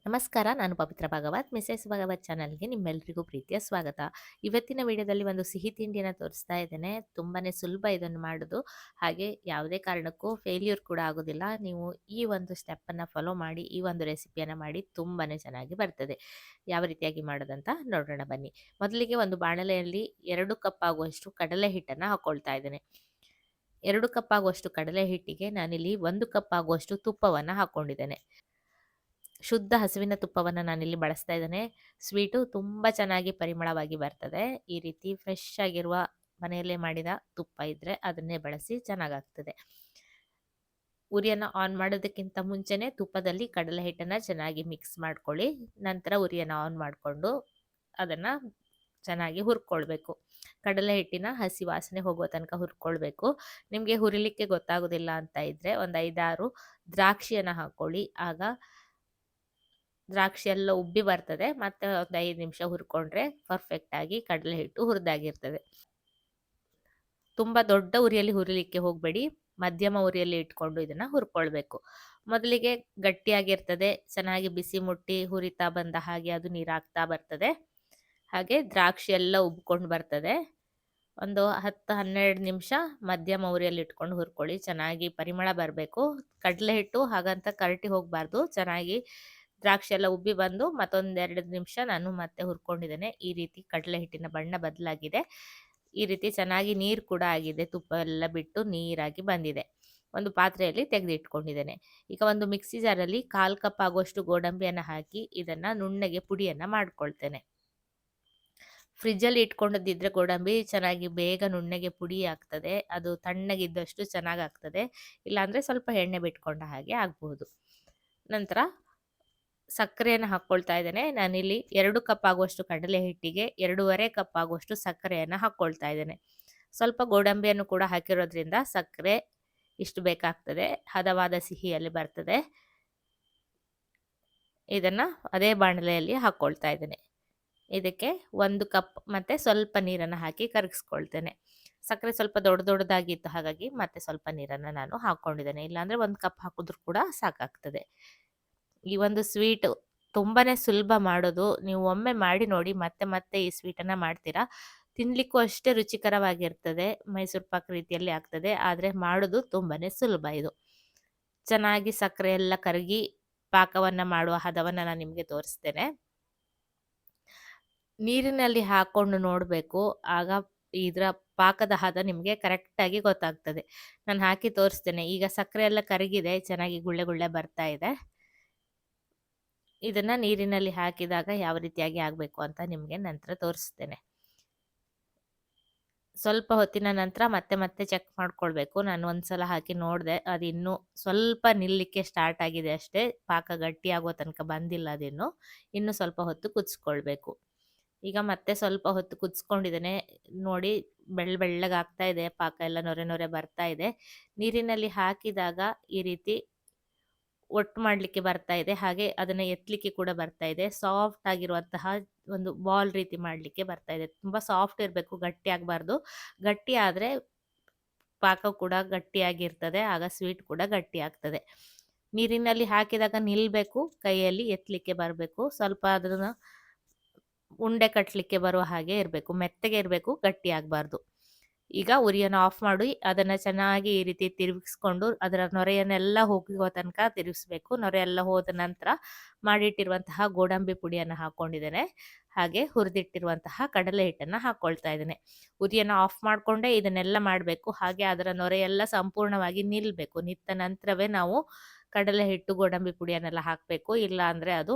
ನಮಸ್ಕಾರ. ನಾನು ಪವಿತ್ರ ಭಾಗವತ್. ಮಿಸೆಸ್ ಭಾಗವತ್ ಚಾನಲ್‌ಗೆ ನಿಮ್ಮೆಲ್ಲರಿಗೂ ಪ್ರೀತಿಯ ಸ್ವಾಗತ. ಇವತ್ತಿನ ವಿಡಿಯೋದಲ್ಲಿ ಒಂದು ಸಿಹಿ ತಿಂಡಿನ ತೋರಿಸ್ತಾ ಇದ್ದೇನೆ. ತುಂಬಾನೇ ಸುಲಭ ಇದನ್ನು ಮಾಡೋದು. ಹಾಗೆ ಯಾವುದೇ ಕಾರಣಕ್ಕೂ ಫೇಲ್ಯೂರ್ ಕೂಡ ಆಗೋದಿಲ್ಲ. ನೀವು ಈ ಒಂದು ಸ್ಟೆಪ್ಪನ್ನು ಫಾಲೋ ಮಾಡಿ, ಈ ಒಂದು ರೆಸಿಪಿಯನ್ನು ಮಾಡಿ ತುಂಬಾನೇ ಚೆನ್ನಾಗಿ ಬರ್ತದೆ. ಯಾವ ರೀತಿಯಾಗಿ ಮಾಡೋದಂತ ನೋಡೋಣ ಬನ್ನಿ. ಮೊದಲಿಗೆ ಒಂದು ಬಾಣಲೆಯಲ್ಲಿ 2 ಕಪ್ ಆಗುವಷ್ಟು ಕಡಲೆ ಹಿಟ್ಟನ್ನು ಹಾಕೊಳ್ತಾ ಇದ್ದೇನೆ. 2 ಕಪ್ ಆಗುವಷ್ಟು ಕಡಲೆ ಹಿಟ್ಟಿಗೆ ನಾನಿಲ್ಲಿ 1 ಕಪ್ ಆಗುವಷ್ಟು ತುಪ್ಪವನ್ನು ಹಾಕೊಂಡಿದ್ದೇನೆ. ಶುದ್ಧ ಹಸುವಿನ ತುಪ್ಪವನ್ನು ನಾನಿಲ್ಲಿ ಬಳಸ್ತಾ ಇದ್ದೇನೆ. ಸ್ವೀಟು ತುಂಬ ಚೆನ್ನಾಗಿ ಪರಿಮಳವಾಗಿ ಬರ್ತದೆ. ಈ ರೀತಿ ಫ್ರೆಶ್ ಆಗಿರುವ ಮನೆಯಲ್ಲೇ ಮಾಡಿದ ತುಪ್ಪ ಇದ್ದರೆ ಅದನ್ನೇ ಬಳಸಿ ಚೆನ್ನಾಗಾಗ್ತದೆ. ಉರಿಯನ್ನು ಆನ್ ಮಾಡೋದಕ್ಕಿಂತ ಮುಂಚೆನೇ ತುಪ್ಪದಲ್ಲಿ ಕಡಲೆ ಹಿಟ್ಟನ್ನು ಚೆನ್ನಾಗಿ ಮಿಕ್ಸ್ ಮಾಡ್ಕೊಳ್ಳಿ. ನಂತರ ಉರಿಯನ್ನು ಆನ್ ಮಾಡಿಕೊಂಡು ಅದನ್ನು ಚೆನ್ನಾಗಿ ಹುರ್ಕೊಳ್ಬೇಕು. ಕಡಲೆ ಹಿಟ್ಟಿನ ಹಸಿ ವಾಸನೆ ಹೋಗುವ ತನಕ ಹುರ್ಕೊಳ್ಬೇಕು. ನಿಮಗೆ ಹುರಿಲಿಕ್ಕೆ ಗೊತ್ತಾಗೋದಿಲ್ಲ ಅಂತ ಇದ್ದರೆ ಒಂದು 5-6 ದ್ರಾಕ್ಷಿಯನ್ನು ಹಾಕ್ಕೊಳ್ಳಿ. ಆಗ ದ್ರಾಕ್ಷಿ ಎಲ್ಲ ಉಬ್ಬಿ ಬರ್ತದೆ. ಮತ್ತೆ ಒಂದು 5 ನಿಮಿಷ ಹುರ್ಕೊಂಡ್ರೆ ಪರ್ಫೆಕ್ಟ್ ಆಗಿ ಕಡಲೆ ಹಿಟ್ಟು ಹುರಿದಾಗಿರ್ತದೆ. ತುಂಬ ದೊಡ್ಡ ಉರಿಯಲ್ಲಿ ಹುರಿಲಿಕ್ಕೆ ಹೋಗಬೇಡಿ. ಮಧ್ಯಮ ಉರಿಯಲ್ಲಿ ಇಟ್ಕೊಂಡು ಇದನ್ನು ಹುರ್ಕೊಳ್ಬೇಕು. ಮೊದಲಿಗೆ ಗಟ್ಟಿಯಾಗಿರ್ತದೆ. ಚೆನ್ನಾಗಿ ಬಿಸಿ ಮುಟ್ಟಿ ಹುರಿತಾ ಬಂದ ಹಾಗೆ ಅದು ನೀರಾಗ್ತಾ ಬರ್ತದೆ. ಹಾಗೆ ದ್ರಾಕ್ಷಿ ಎಲ್ಲ ಉಬ್ಕೊಂಡು ಬರ್ತದೆ. ಒಂದು 10-12 ನಿಮಿಷ ಮಧ್ಯಮ ಉರಿಯಲ್ಲಿ ಇಟ್ಕೊಂಡು ಹುರ್ಕೊಳ್ಳಿ. ಚೆನ್ನಾಗಿ ಪರಿಮಳ ಬರಬೇಕು. ಕಡಲೆ ಹಿಟ್ಟು ಹಾಗಂತ ಕರಟಿ ಹೋಗಬಾರ್ದು. ಚೆನ್ನಾಗಿ ದ್ರಾಕ್ಷಿ ಎಲ್ಲ ಉಬ್ಬಿ ಬಂದು ಮತ್ತೊಂದು 2 ನಿಮಿಷ ನಾನು ಮತ್ತೆ ಹುರ್ಕೊಂಡಿದ್ದೇನೆ. ಈ ರೀತಿ ಕಡಲೆ ಹಿಟ್ಟಿನ ಬಣ್ಣ ಬದಲಾಗಿದೆ. ಈ ರೀತಿ ಚೆನ್ನಾಗಿ ನೀರು ಕೂಡ ಆಗಿದೆ. ತುಪ್ಪ ಎಲ್ಲ ಬಿಟ್ಟು ನೀರಾಗಿ ಬಂದಿದೆ. ಒಂದು ಪಾತ್ರೆಯಲ್ಲಿ ತೆಗೆದಿಟ್ಕೊಂಡಿದ್ದೇನೆ. ಈಗ ಒಂದು ಮಿಕ್ಸಿ ಜಾರಲ್ಲಿ 1/4 ಕಪ್ ಆಗುವಷ್ಟು ಗೋಡಂಬಿಯನ್ನು ಹಾಕಿ ಇದನ್ನು ನುಣ್ಣಗೆ ಪುಡಿಯನ್ನು ಮಾಡ್ಕೊಳ್ತೇನೆ. ಫ್ರಿಜ್ಜಲ್ಲಿ ಇಟ್ಕೊಂಡದಿದ್ರೆ ಗೋಡಂಬಿ ಚೆನ್ನಾಗಿ ಬೇಗ ನುಣ್ಣಗೆ ಪುಡಿ ಆಗ್ತದೆ. ಅದು ತಣ್ಣಗಿದ್ದಷ್ಟು ಚೆನ್ನಾಗಾಗ್ತದೆ. ಇಲ್ಲಾಂದರೆ ಸ್ವಲ್ಪ ಎಣ್ಣೆ ಬಿಟ್ಕೊಂಡ ಹಾಗೆ ಆಗ್ಬಹುದು. ನಂತರ ಸಕ್ಕರೆಯನ್ನು ಹಾಕ್ಕೊಳ್ತಾ ಇದ್ದೇನೆ. ನಾನಿಲ್ಲಿ 2 ಕಪ್ ಆಗುವಷ್ಟು ಕಡಲೆ ಹಿಟ್ಟಿಗೆ 2.5 ಕಪ್ ಆಗುವಷ್ಟು ಸಕ್ಕರೆಯನ್ನು ಹಾಕ್ಕೊಳ್ತಾ ಇದ್ದೇನೆ. ಸ್ವಲ್ಪ ಗೋಡಂಬಿಯನ್ನು ಕೂಡ ಹಾಕಿರೋದ್ರಿಂದ ಸಕ್ಕರೆ ಇಷ್ಟು ಬೇಕಾಗ್ತದೆ. ಹದವಾದ ಸಿಹಿಯಲ್ಲಿ ಬರ್ತದೆ. ಇದನ್ನು ಅದೇ ಬಾಣಲೆಯಲ್ಲಿ ಹಾಕ್ಕೊಳ್ತಾ ಇದ್ದೇನೆ. ಇದಕ್ಕೆ 1 ಕಪ್ ಮತ್ತು ಸ್ವಲ್ಪ ನೀರನ್ನು ಹಾಕಿ ಕರಗಿಸ್ಕೊಳ್ತೇನೆ. ಸಕ್ಕರೆ ಸ್ವಲ್ಪ ದೊಡ್ಡದಾಗಿತ್ತು, ಹಾಗಾಗಿ ಮತ್ತೆ ಸ್ವಲ್ಪ ನೀರನ್ನು ನಾನು ಹಾಕ್ಕೊಂಡಿದ್ದೇನೆ. ಇಲ್ಲಾಂದರೆ 1 ಕಪ್ ಹಾಕಿದ್ರೂ ಕೂಡ ಸಾಕಾಗ್ತದೆ. ಈ ಒಂದು ಸ್ವೀಟ್ ತುಂಬಾ ಸುಲಭ ಮಾಡೋದು. ನೀವು ಒಮ್ಮೆ ಮಾಡಿ ನೋಡಿ, ಮತ್ತೆ ಮತ್ತೆ ಈ ಸ್ವೀಟನ್ನು ಮಾಡ್ತೀರಾ. ತಿನ್ನಲಿಕ್ಕೂ ಅಷ್ಟೇ ರುಚಿಕರವಾಗಿರ್ತದೆ. ಮೈಸೂರು ಪಾಕ್ ರೀತಿಯಲ್ಲಿ ಆಗ್ತದೆ. ಆದರೆ ಮಾಡೋದು ತುಂಬಾ ಸುಲಭ ಇದು. ಚೆನ್ನಾಗಿ ಸಕ್ಕರೆ ಎಲ್ಲ ಕರಗಿ ಪಾಕವನ್ನು ಮಾಡುವ ಹದವನ್ನು ನಾನು ನಿಮಗೆ ತೋರಿಸ್ತೇನೆ. ನೀರಿನಲ್ಲಿ ಹಾಕ್ಕೊಂಡು ನೋಡಬೇಕು. ಆಗ ಇದರ ಪಾಕದ ಹದ ನಿಮಗೆ ಕರೆಕ್ಟಾಗಿ ಗೊತ್ತಾಗ್ತದೆ. ನಾನು ಹಾಕಿ ತೋರಿಸ್ತೇನೆ. ಈಗ ಸಕ್ಕರೆ ಎಲ್ಲ ಕರಗಿದೆ. ಚೆನ್ನಾಗಿ ಗುಳ್ಳೆ ಗುಳ್ಳೆ ಬರ್ತಾ ಇದೆ. ಇದನ್ನು ನೀರಿನಲ್ಲಿ ಹಾಕಿದಾಗ ಯಾವ ರೀತಿಯಾಗಿ ಆಗಬೇಕು ಅಂತ ನಿಮಗೆ ನಂತರ ತೋರಿಸ್ತೇನೆ. ಸ್ವಲ್ಪ ಹೊತ್ತಿನ ನಂತರ ಮತ್ತೆ ಮತ್ತೆ ಚೆಕ್ ಮಾಡ್ಕೊಳ್ಬೇಕು. ನಾನು ಒಂದ್ಸಲ ಹಾಕಿ ನೋಡಿದೆ. ಅದು ಇನ್ನೂ ಸ್ವಲ್ಪ ನಿಲ್ಲಲಿಕ್ಕೆ ಸ್ಟಾರ್ಟ್ ಆಗಿದೆ ಅಷ್ಟೇ. ಪಾಕ ಗಟ್ಟಿಯಾಗೋ ತನಕ ಬಂದಿಲ್ಲ ಅದಿನ್ನು. ಇನ್ನು ಸ್ವಲ್ಪ ಹೊತ್ತು ಕುದಿಸ್ಕೊಳ್ಬೇಕು. ಈಗ ಮತ್ತೆ ಸ್ವಲ್ಪ ಹೊತ್ತು ಕುದಿಸ್ಕೊಂಡಿದ್ದೇನೆ. ನೋಡಿ, ಬೆಳ್ಳಗಾಗ್ತಾ ಇದೆ. ಪಾಕ ಎಲ್ಲ ನೊರೆ ನೊರೆ ಬರ್ತಾ ಇದೆ. ನೀರಿನಲ್ಲಿ ಹಾಕಿದಾಗ ಈ ರೀತಿ ಒಟ್ಟು ಮಾಡಲಿಕ್ಕೆ ಬರ್ತಾ ಇದೆ. ಹಾಗೆ ಅದನ್ನು ಎತ್ತಲಿಕ್ಕೆ ಕೂಡ ಬರ್ತಾ ಇದೆ. ಸಾಫ್ಟ್ ಆಗಿರುವಂತಹ ಒಂದು ಬಾಲ್ ರೀತಿ ಮಾಡಲಿಕ್ಕೆ ಬರ್ತಾ ಇದೆ. ತುಂಬ ಸಾಫ್ಟ್ ಇರಬೇಕು, ಗಟ್ಟಿ ಆಗಬಾರ್ದು. ಗಟ್ಟಿ ಆದರೆ ಪಾಕ ಕೂಡ ಗಟ್ಟಿಯಾಗಿರ್ತದೆ. ಆಗ ಸ್ವೀಟ್ ಕೂಡ ಗಟ್ಟಿ ಆಗ್ತದೆ. ನೀರಿನಲ್ಲಿ ಹಾಕಿದಾಗ ನಿಲ್ಲಬೇಕು, ಕೈಯಲ್ಲಿ ಎತ್ತಲಿಕ್ಕೆ ಬರಬೇಕು. ಸ್ವಲ್ಪ ಅದನ್ನು ಉಂಡೆ ಕಟ್ಟಲಿಕ್ಕೆ ಬರುವ ಹಾಗೆ ಇರಬೇಕು. ಮೆತ್ತಗೆ ಇರಬೇಕು, ಗಟ್ಟಿ ಆಗಬಾರ್ದು. ಈಗ ಉರಿಯನ್ನು ಆಫ್ ಮಾಡಿ ಅದನ್ನು ಚೆನ್ನಾಗಿ ಈ ರೀತಿ ತಿರುಗಿಸ್ಕೊಂಡು ಅದರ ನೊರೆಯನ್ನೆಲ್ಲ ಹೋಗುವ ತನಕ ತಿರುಗಿಸ್ಬೇಕು. ನೊರೆ ಎಲ್ಲ ಹೋದ ನಂತರ ಮಾಡಿಟ್ಟಿರುವಂತಹ ಗೋಡಂಬಿ ಪುಡಿಯನ್ನು ಹಾಕ್ಕೊಂಡಿದ್ದೇನೆ. ಹಾಗೆ ಹುರಿದಿಟ್ಟಿರುವಂತಹ ಕಡಲೆ ಹಿಟ್ಟನ್ನು ಹಾಕ್ಕೊಳ್ತಾ ಇದ್ದೇನೆ. ಉರಿಯನ್ನು ಆಫ್ ಮಾಡಿಕೊಂಡೇ ಇದನ್ನೆಲ್ಲ ಮಾಡಬೇಕು. ಹಾಗೆ ಅದರ ನೊರೆಯೆಲ್ಲ ಸಂಪೂರ್ಣವಾಗಿ ನಿಲ್ಲಬೇಕು. ನಿಂತ ನಂತರವೇ ನಾವು ಕಡಲೆ ಹಿಟ್ಟು ಗೋಡಂಬಿ ಪುಡಿಯನ್ನೆಲ್ಲ ಹಾಕಬೇಕು. ಇಲ್ಲ ಅಂದರೆ ಅದು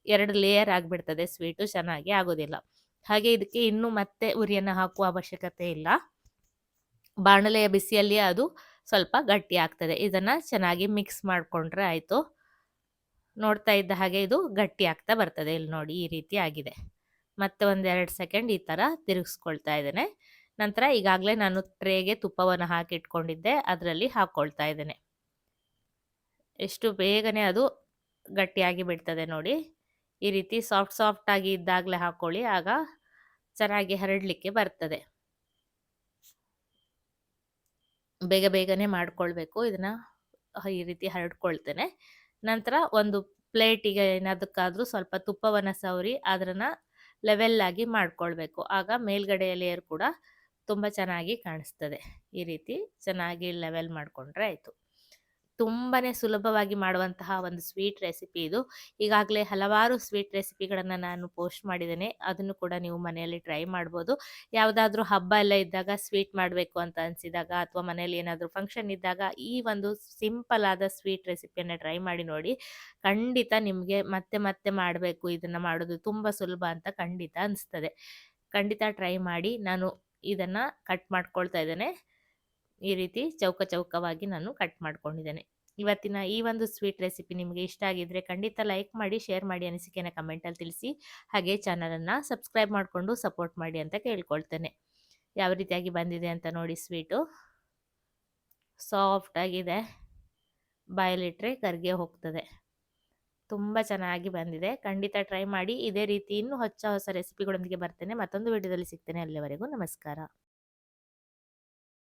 2 ಲೇಯರ್ ಆಗಿಬಿಡ್ತದೆ. ಸ್ವೀಟು ಚೆನ್ನಾಗಿ ಆಗೋದಿಲ್ಲ. ಹಾಗೆ ಇದಕ್ಕೆ ಇನ್ನೂ ಮತ್ತೆ ಉರಿಯನ್ನು ಹಾಕುವ ಅವಶ್ಯಕತೆ ಇಲ್ಲ. ಬಾಣಲೆಯ ಬಿಸಿಯಲ್ಲಿಯೇ ಅದು ಸ್ವಲ್ಪ ಗಟ್ಟಿ ಆಗ್ತದೆ. ಇದನ್ನು ಚೆನ್ನಾಗಿ ಮಿಕ್ಸ್ ಮಾಡಿಕೊಂಡ್ರೆ ಆಯಿತು. ನೋಡ್ತಾ ಇದ್ದ ಹಾಗೆ ಇದು ಗಟ್ಟಿ ಆಗ್ತಾ ಬರ್ತದೆ. ಇಲ್ಲಿ ನೋಡಿ, ಈ ರೀತಿ ಆಗಿದೆ. ಮತ್ತೆ ಒಂದು 2 ಸೆಕೆಂಡ್ ಈ ಥರ ತಿರುಗಿಸ್ಕೊಳ್ತಾ ಇದ್ದೇನೆ. ನಂತರ ಈಗಾಗಲೇ ನಾನು ಟ್ರೇಗೆ ತುಪ್ಪವನ್ನು ಹಾಕಿ ಇಟ್ಕೊಂಡಿದ್ದೆ, ಅದರಲ್ಲಿ ಹಾಕ್ಕೊಳ್ತಾ ಇದ್ದೇನೆ. ಎಷ್ಟು ಬೇಗನೆ ಅದು ಗಟ್ಟಿಯಾಗಿ ಬಿಡ್ತದೆ ನೋಡಿ. ಈ ರೀತಿ ಸಾಫ್ಟ್ ಆಗಿ ಇದ್ದಾಗಲೇ ಹಾಕ್ಕೊಳ್ಳಿ. ಆಗ ಚೆನ್ನಾಗಿ ಹರಡಲಿಕ್ಕೆ ಬರ್ತದೆ. ಬೇಗನೆ ಮಾಡ್ಕೊಳ್ಬೇಕು. ಇದನ್ನು ಈ ರೀತಿ ಹರಡ್ಕೊಳ್ತೇನೆ. ನಂತರ ಒಂದು ಪ್ಲೇಟಿಗೆ ಏನದಕ್ಕಾದ್ರೂ ಸ್ವಲ್ಪ ತುಪ್ಪವನ್ನು ಸವರಿ ಅದನ್ನ ಲೆವೆಲ್ ಆಗಿ ಮಾಡ್ಕೊಳ್ಬೇಕು. ಆಗ ಮೇಲ್ಗಡೆಯ ಲೇಯರ್ ಕೂಡ ತುಂಬ ಚೆನ್ನಾಗಿ ಕಾಣಿಸ್ತದೆ. ಈ ರೀತಿ ಚೆನ್ನಾಗಿ ಲೆವೆಲ್ ಮಾಡ್ಕೊಂಡ್ರೆ ಆಯಿತು. ತುಂಬಾನೇ ಸುಲಭವಾಗಿ ಮಾಡುವಂತಹ ಒಂದು ಸ್ವೀಟ್ ರೆಸಿಪಿ ಇದು. ಈಗಾಗಲೇ ಹಲವಾರು ಸ್ವೀಟ್ ರೆಸಿಪಿಗಳನ್ನು ನಾನು ಪೋಸ್ಟ್ ಮಾಡಿದ್ದೇನೆ. ಅದನ್ನು ಕೂಡ ನೀವು ಮನೆಯಲ್ಲಿ ಟ್ರೈ ಮಾಡ್ಬೋದು. ಯಾವುದಾದ್ರೂ ಹಬ್ಬ ಎಲ್ಲ ಇದ್ದಾಗ ಸ್ವೀಟ್ ಮಾಡಬೇಕು ಅಂತ ಅನಿಸಿದಾಗ ಅಥವಾ ಮನೆಯಲ್ಲಿ ಏನಾದರೂ ಫಂಕ್ಷನ್ ಇದ್ದಾಗ ಈ ಒಂದು ಸಿಂಪಲ್ ಆದ ಸ್ವೀಟ್ ರೆಸಿಪಿಯನ್ನು ಟ್ರೈ ಮಾಡಿ ನೋಡಿ. ಖಂಡಿತ ನಿಮಗೆ ಮತ್ತೆ ಮತ್ತೆ ಮಾಡಬೇಕು, ಇದನ್ನು ಮಾಡೋದು ತುಂಬ ಸುಲಭ ಅಂತ ಖಂಡಿತ ಅನಿಸ್ತದೆ. ಖಂಡಿತ ಟ್ರೈ ಮಾಡಿ. ನಾನು ಇದನ್ನು ಕಟ್ ಮಾಡ್ಕೊಳ್ತಾ ಇದ್ದೇನೆ. ಈ ರೀತಿ ಚೌಕ ಚೌಕವಾಗಿ ನಾನು ಕಟ್ ಮಾಡ್ಕೊಂಡಿದ್ದೇನೆ. ಇವತ್ತಿನ ಈ ಒಂದು ಸ್ವೀಟ್ ರೆಸಿಪಿ ನಿಮಗೆ ಇಷ್ಟ ಆಗಿದ್ರೆ ಖಂಡಿತ ಲೈಕ್ ಮಾಡಿ, ಶೇರ್ ಮಾಡಿ, ಅನಿಸಿಕೆನ ಕಮೆಂಟಲ್ಲಿ ತಿಳಿಸಿ. ಹಾಗೆ ಚಾನಲನ್ನು ಸಬ್ಸ್ಕ್ರೈಬ್ ಮಾಡಿಕೊಂಡು ಸಪೋರ್ಟ್ ಮಾಡಿ ಅಂತ ಕೇಳ್ಕೊಳ್ತೇನೆ. ಯಾವ ರೀತಿಯಾಗಿ ಬಂದಿದೆ ಅಂತ ನೋಡಿ. ಸ್ವೀಟು ಸಾಫ್ಟ್ ಆಗಿದೆ, ಬಾಯಲ್ಲಿಟ್ಟರೆ ಕರ್ಗೆ ಹೋಗ್ತದೆ. ತುಂಬ ಚೆನ್ನಾಗಿ ಬಂದಿದೆ. ಖಂಡಿತ ಟ್ರೈ ಮಾಡಿ. ಇದೇ ರೀತಿ ಇನ್ನೂ ಹೊಸ ಹೊಸ ರೆಸಿಪಿಗಳೊಂದಿಗೆ ಬರ್ತೇನೆ. ಮತ್ತೊಂದು ವಿಡಿಯೋದಲ್ಲಿ ಸಿಗ್ತೇನೆ. ಅಲ್ಲಿವರೆಗೂ ನಮಸ್ಕಾರ.